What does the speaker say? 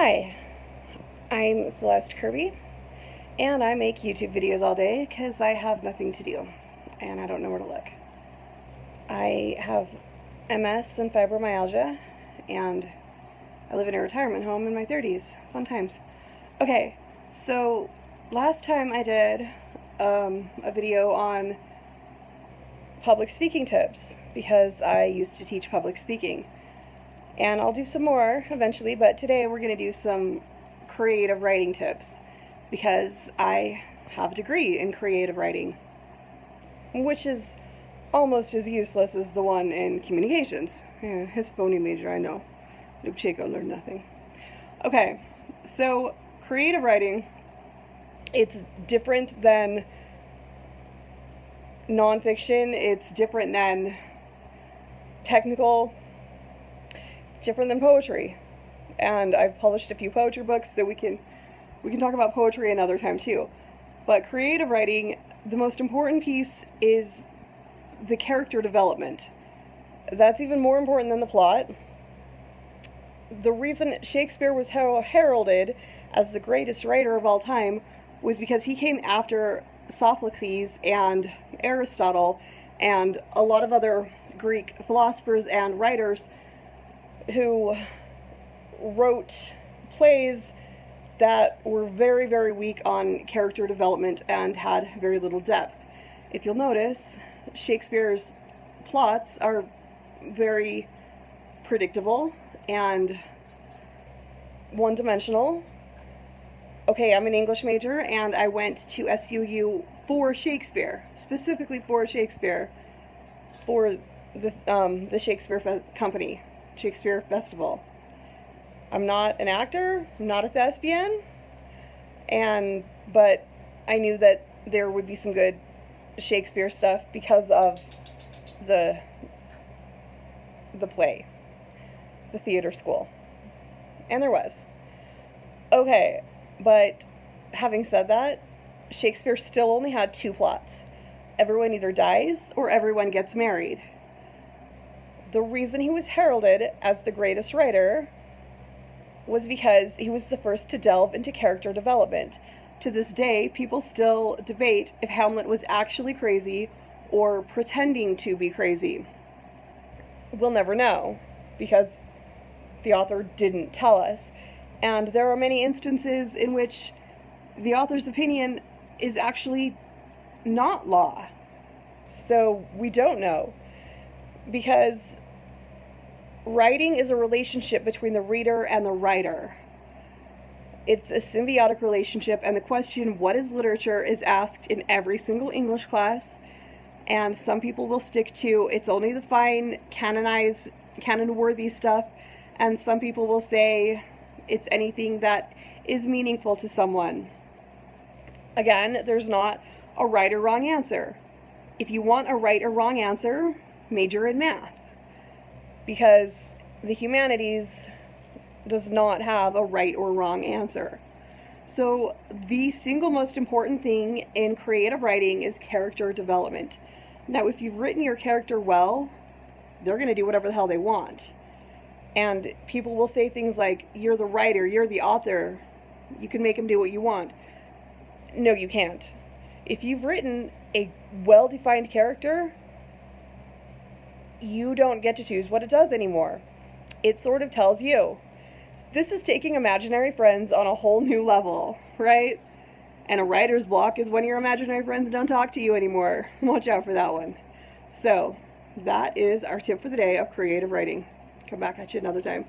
Hi, I'm Celeste Kirby, and I make YouTube videos all day because I have nothing to do, and I don't know where to look. I have MS and fibromyalgia, and I live in a retirement home in my 30s. Fun times. Okay, so last time I did a video on public speaking tips because I used to teach public speaking. And I'll do some more eventually, but today we're going to do some creative writing tips because I have a degree in creative writing, which is almost as useless as the one in communications. Yeah, his phony major, I know. Noob Chico learned nothing. Okay, so creative writing, it's different than nonfiction, it's different than technical, different than poetry. And I've published a few poetry books, so we can talk about poetry another time too. But creative writing, the most important piece is the character development. That's even more important than the plot. The reason Shakespeare was heralded as the greatest writer of all time was because he came after Sophocles and Aristotle and a lot of other Greek philosophers and writers who wrote plays that were very, very weak on character development and had very little depth. If you'll notice, Shakespeare's plots are very predictable and one-dimensional. Okay, I'm an English major and I went to SUU for Shakespeare, specifically for Shakespeare, for the Shakespeare Company. Shakespeare Festival. I'm not an actor, I'm not a thespian, but I knew that there would be some good Shakespeare stuff because of the play, the theater school. And there was. Okay, but having said that, Shakespeare still only had two plots. Everyone either dies or everyone gets married. The reason he was heralded as the greatest writer was because he was the first to delve into character development. To this day, people still debate if Hamlet was actually crazy or pretending to be crazy. We'll never know because the author didn't tell us. And there are many instances in which the author's opinion is actually not law. So we don't know, because writing is a relationship between the reader and the writer. It's a symbiotic relationship, and the question, what is literature, is asked in every single English class, and some people will stick to it's only the fine, canonized, canon-worthy stuff, and some people will say it's anything that is meaningful to someone. Again, there's not a right or wrong answer. If you want a right or wrong answer, major in math, because the humanities does not have a right or wrong answer. So the single most important thing in creative writing is character development. Now, if you've written your character well, they're going to do whatever the hell they want. And people will say things like, you're the writer, you're the author, you can make them do what you want. No, you can't. If you've written a well-defined character, you don't get to choose what it does anymore. It sort of tells you. This is taking imaginary friends on a whole new level, right? And a writer's block is when your imaginary friends don't talk to you anymore. Watch out for that one. So, that is our tip for the day of creative writing. Come back at you another time.